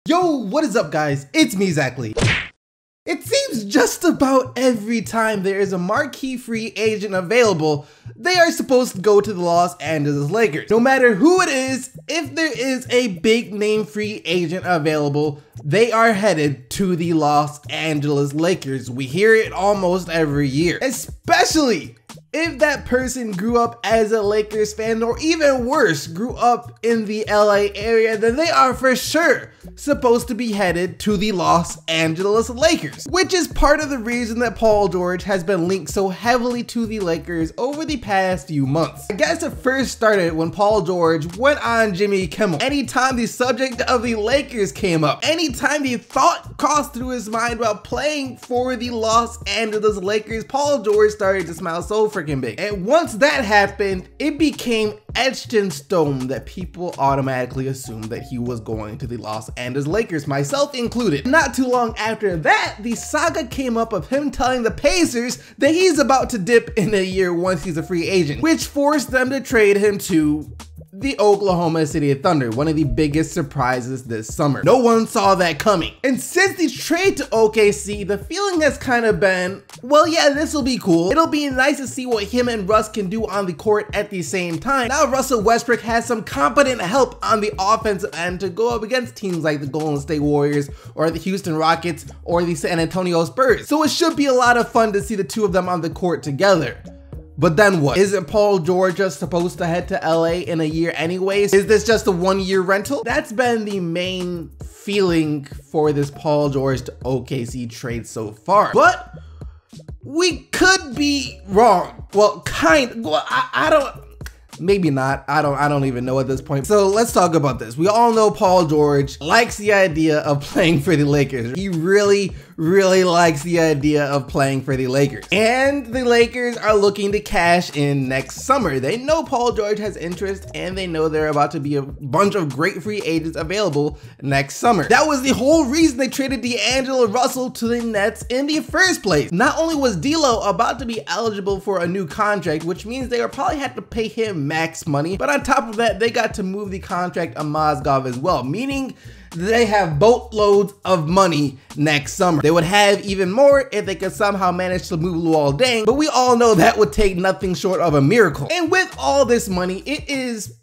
Yo, what is up guys? It's me, Exactly. It seems just about every time there is a marquee free agent available, they are supposed to go to the Los Angeles Lakers. No matter who it is, if there is a big name free agent available, they are headed to the Los Angeles Lakers. We hear it almost every year, especially if that person grew up as a Lakers fan, or even worse, grew up in the LA area, then they are for sure supposed to be headed to the Los Angeles Lakers, which is part of the reason that Paul George has been linked so heavily to the Lakers over the past few months. I guess it first started when Paul George went on Jimmy Kimmel. Anytime the subject of the Lakers came up, anytime the thought crossed through his mind about playing for the Los Angeles Lakers, Paul George started to smile so freaking big. And once that happened, it became etched in stone that people automatically assumed that he was going to the Los Angeles Lakers, myself included. Not too long after that, the saga came up of him telling the Pacers that he's about to dip in a year once he's a free agent, which forced them to trade him to the Oklahoma City Thunder, one of the biggest surprises this summer. No one saw that coming. And since the trade to OKC, the feeling has kind of been, well, yeah, this will be cool. It'll be nice to see what him and Russ can do on the court at the same time. Now Russell Westbrook has some competent help on the offensive end to go up against teams like the Golden State Warriors or the Houston Rockets or the San Antonio Spurs. So it should be a lot of fun to see the two of them on the court together. But then what? Isn't Paul George just supposed to head to LA in a year anyways? Is this just a one-year rental? That's been the main feeling for this Paul George to OKC trade so far. But we could be wrong. Well, I don't, maybe not. I don't even know at this point. So let's talk about this. We all know Paul George likes the idea of playing for the Lakers. He really likes the idea of playing for the Lakers. And the Lakers are looking to cash in next summer. They know Paul George has interest, and they know there are about to be a bunch of great free agents available next summer. That was the whole reason they traded D'Angelo Russell to the Nets in the first place. Not only was D'Lo about to be eligible for a new contract, which means they would probably have to pay him max money, but on top of that, they got to move the contract of Mozgov as well, meaning they have boatloads of money next summer. They would have even more if they could somehow manage to move Luol Deng, but we all know that would take nothing short of a miracle. And with all this money, it is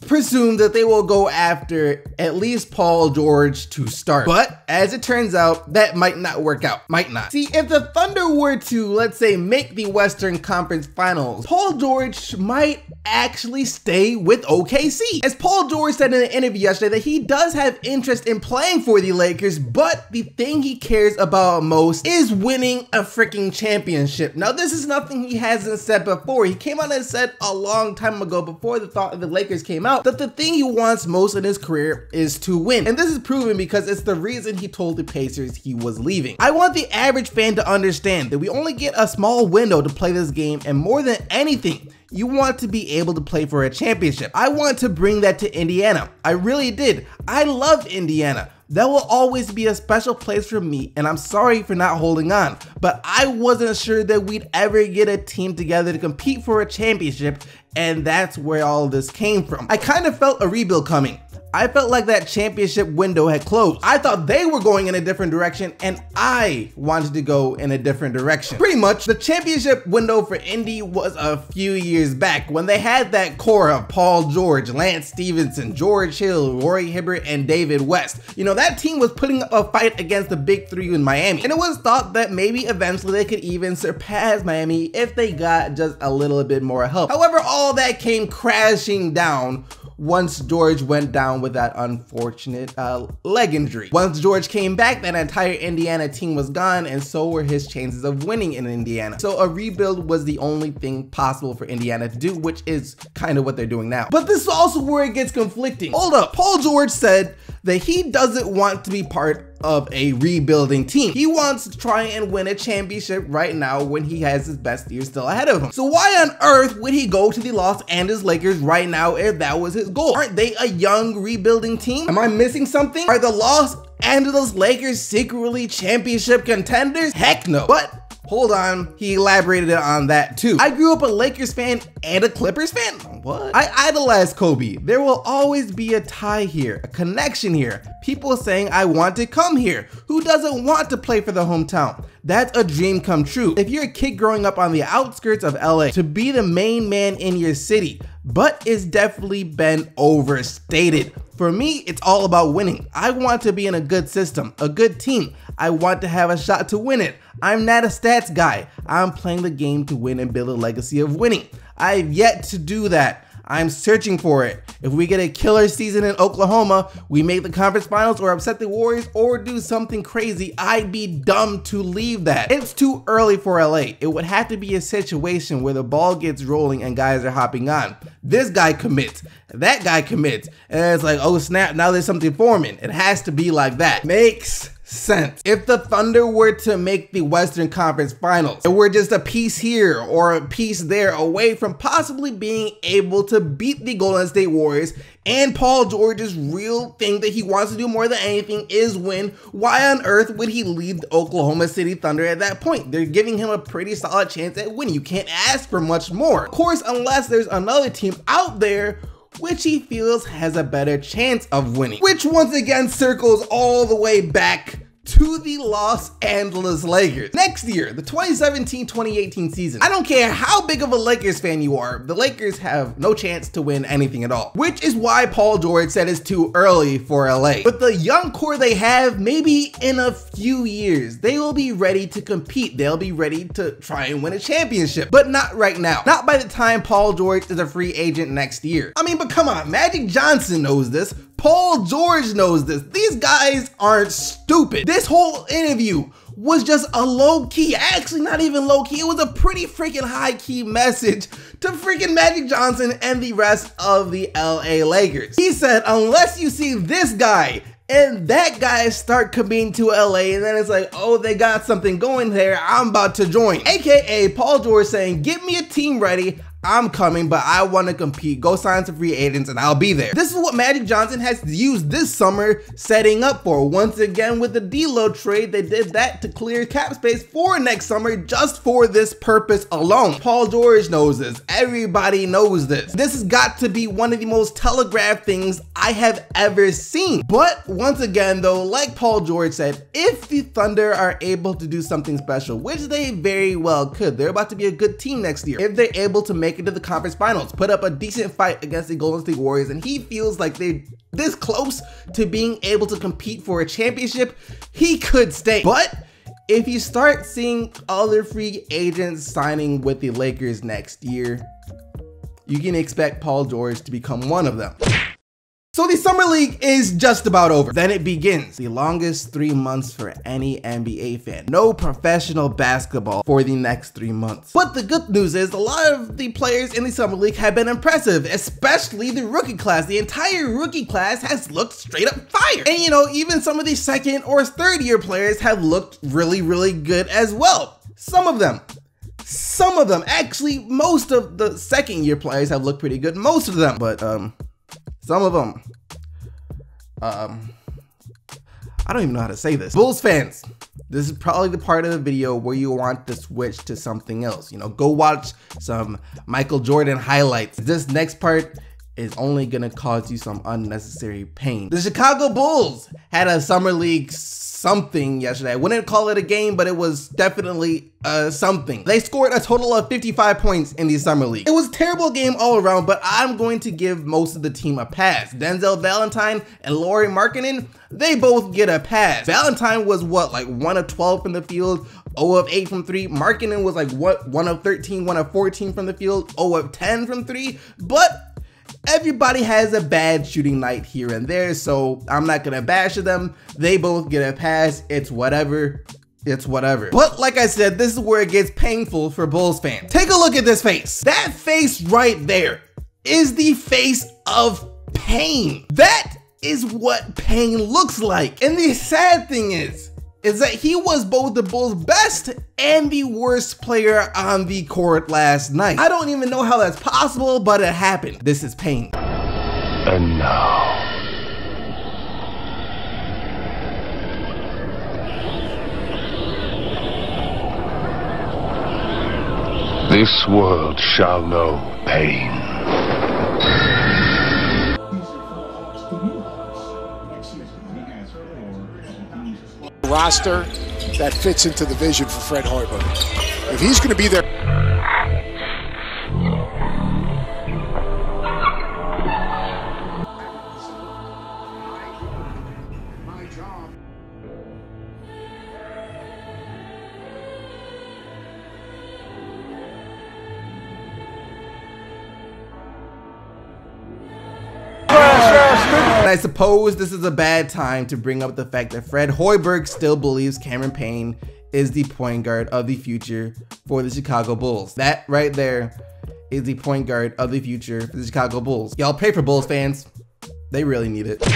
presumed that they will go after at least Paul George to start. But as it turns out, that might not work out. Might not. See, if the Thunder were to, let's say, make the Western Conference Finals, Paul George might actually stay with OKC. As Paul George said in an interview yesterday, that he does have interest in playing for the Lakers, but the thing he cares about most is winning a freaking championship. Now, this is nothing he hasn't said before. He came out and said a long time ago, before the thought of the Lakers came out, that the thing he wants most in his career is to win. And this is proven because it's the reason he told the Pacers he was leaving. I want the average fan to understand that we only get a small window to play this game, and more than anything, you want to be able to play for a championship. I want to bring that to Indiana. I really did. I love Indiana. That will always be a special place for me, and I'm sorry for not holding on, but I wasn't sure that we'd ever get a team together to compete for a championship, and that's where all this came from. I kind of felt a rebuild coming. I felt like that championship window had closed. I thought they were going in a different direction, and I wanted to go in a different direction. Pretty much, the championship window for Indy was a few years back when they had that core of Paul George, Lance Stevenson, George Hill, Roy Hibbert, and David West. You know, that team was putting up a fight against the big three in Miami, and it was thought that maybe eventually they could even surpass Miami if they got just a little bit more help. However, all that came crashing down once George went down with that unfortunate leg injury. Once George came back, that entire Indiana team was gone, and so were his chances of winning in Indiana. So a rebuild was the only thing possible for Indiana to do, which is kind of what they're doing now. But this is also where it gets conflicting. Hold up, Paul George said that he doesn't want to be part of a rebuilding team. He wants to try and win a championship right now when he has his best year still ahead of him. So why on earth would he go to the Los Angeles Lakers right now if that was his goal? Aren't they a young rebuilding team? Am I missing something? Are the Los Angeles Lakers secretly championship contenders? Heck no. But hold on, he elaborated on that too. I grew up a Lakers fan and a Clippers fan. what? I idolize Kobe. There will always be a tie here, a connection here. People saying I want to come here. Who doesn't want to play for the hometown? That's a dream come true. If you're a kid growing up on the outskirts of LA, to be the main man in your city, but it's definitely been overstated. For me, it's all about winning. I want to be in a good system, a good team. I want to have a shot to win it. I'm not a stats guy. I'm playing the game to win and build a legacy of winning. I've yet to do that. I'm searching for it. If we get a killer season in Oklahoma, we make the conference finals or upset the Warriors or do something crazy, I'd be dumb to leave that. It's too early for LA. It would have to be a situation where the ball gets rolling and guys are hopping on. This guy commits, that guy commits, and it's like, oh snap, now there's something forming. It has to be like that. Makes sense. If the Thunder were to make the Western Conference Finals, and we're just a piece here or a piece there away from possibly being able to beat the Golden State Warriors, and Paul George's real thing that he wants to do more than anything is win, why on earth would he leave the Oklahoma City Thunder at that point? They're giving him a pretty solid chance at winning. You can't ask for much more. Of course, unless there's another team out there which he feels has a better chance of winning, which once again circles all the way back to the Los Angeles Lakers. Next year, the 2017-2018 season. I don't care how big of a Lakers fan you are, the Lakers have no chance to win anything at all, which is why Paul George said it's too early for LA. But the young core they have, maybe in a few years, they will be ready to compete. They'll be ready to try and win a championship, but not right now. Not by the time Paul George is a free agent next year. I mean, but come on, Magic Johnson knows this. Paul George knows this. These guys aren't stupid. This whole interview was just a low-key, actually not even low-key, it was a pretty freaking high-key message to freaking Magic Johnson and the rest of the LA Lakers. He said, unless you see this guy and that guy start coming to LA, and then it's like, oh, they got something going there, I'm about to join. AKA Paul George saying, get me a team ready, I'm coming, but I want to compete. Go sign some free agents and I'll be there. This is what Magic Johnson has used this summer setting up for. Once again with the D'Lo trade, they did that to clear cap space for next summer just for this purpose alone. Paul George knows this. Everybody knows this. This has got to be one of the most telegraphed things I have ever seen. But once again though, like Paul George said, if the Thunder are able to do something special, which they very well could, they're about to be a good team next year. If they're able to make it to the conference finals, put up a decent fight against the Golden State Warriors, and he feels like they're this close to being able to compete for a championship, he could stay. But if you start seeing other free agents signing with the Lakers next year, you can expect Paul George to become one of them. So the summer league is just about over. Then it begins, the longest 3 months for any NBA fan. No professional basketball for the next 3 months. But the good news is a lot of the players in the summer league have been impressive, especially the rookie class. The entire rookie class has looked straight up fire. And you know, even some of the second or third year players have looked really, really good as well. Some of them, actually most of the second year players have looked pretty good, most of them, but some of them, I don't even know how to say this. Bulls fans, this is probably the part of the video where you want to switch to something else. You know, go watch some Michael Jordan highlights. This next part is only gonna cause you some unnecessary pain. The Chicago Bulls had a summer league something yesterday. I wouldn't call it a game, but it was definitely something. They scored a total of 55 points in the summer league. It was a terrible game all around, but I'm going to give most of the team a pass. Denzel Valentine and Lauri Markkanen, they both get a pass. Valentine was what, like 1 of 12 from the field, 0 of 8 from 3. Markkanen was like what, 1 of 13, 1 of 14 from the field, 0 of 10 from 3. But everybody has a bad shooting night here and there, so I'm not gonna bash them. They both get a pass. It's whatever. It's whatever. But like I said, this is where it gets painful for Bulls fans. Take a look at this face. That face right there is the face of pain. That is what pain looks like. And the sad thing is that he was both the Bulls' best and the worst player on the court last night. I don't even know how that's possible, but it happened. This is pain. And now, this world shall know pain. roster that fits into the vision for Fred Hoiberg. If he's going to be there. And I suppose this is a bad time to bring up the fact that Fred Hoiberg still believes Cameron Payne is the point guard of the future for the Chicago Bulls. That right there is the point guard of the future for the Chicago Bulls. Y'all pray for Bulls fans. They really need it.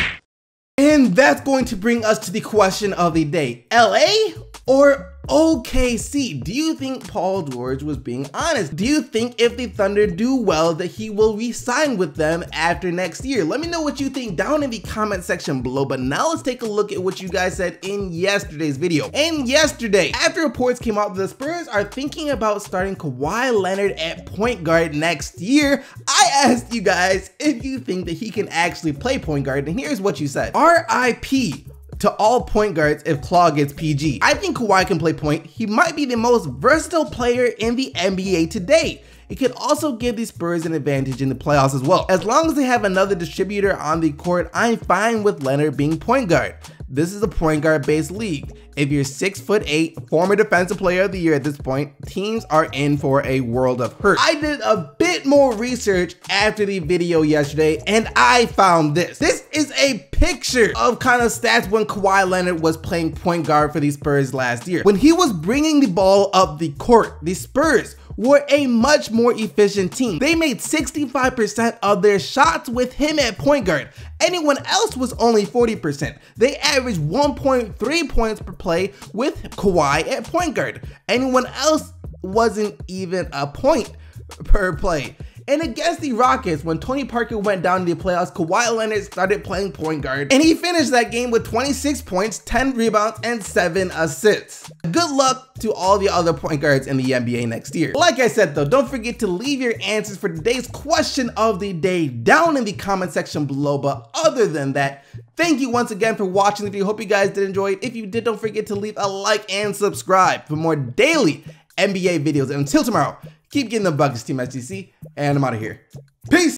And that's going to bring us to the question of the day. LA or OKC? Do you think Paul George was being honest? Do you think if the Thunder do well that he will re-sign with them after next year? Let me know what you think down in the comment section below, but now let's take a look at what you guys said in yesterday's video. And yesterday, after reports came out that the Spurs are thinking about starting Kawhi Leonard at point guard next year, I asked you guys if you think that he can actually play point guard, and here's what you said. RIP to all point guards if Claw gets PG. I think Kawhi can play point. He might be the most versatile player in the NBA today. It could also give the Spurs an advantage in the playoffs as well. As long as they have another distributor on the court, I'm fine with Leonard being point guard. This is a point guard based league. If you're 6'8", former defensive player of the year at this point, teams are in for a world of hurt. I did a bit more research after the video yesterday and I found this. This is a picture of kind of stats when Kawhi Leonard was playing point guard for the Spurs last year. When he was bringing the ball up the court, the Spurs were a much more efficient team. They made 65% of their shots with him at point guard. Anyone else was only 40%. They averaged 1.3 points per play with Kawhi at point guard. Anyone else wasn't even a point per play. And against the Rockets, when Tony Parker went down in the playoffs, Kawhi Leonard started playing point guard, and he finished that game with 26 points, 10 rebounds, and 7 assists. Good luck to all the other point guards in the NBA next year. Like I said though, don't forget to leave your answers for today's question of the day down in the comment section below. But other than that, thank you once again for watching the video. Hope you guys did enjoy it. If you did, don't forget to leave a like and subscribe for more daily NBA videos. And until tomorrow, keep getting the buckets, Team SGC, and I'm out of here. Peace!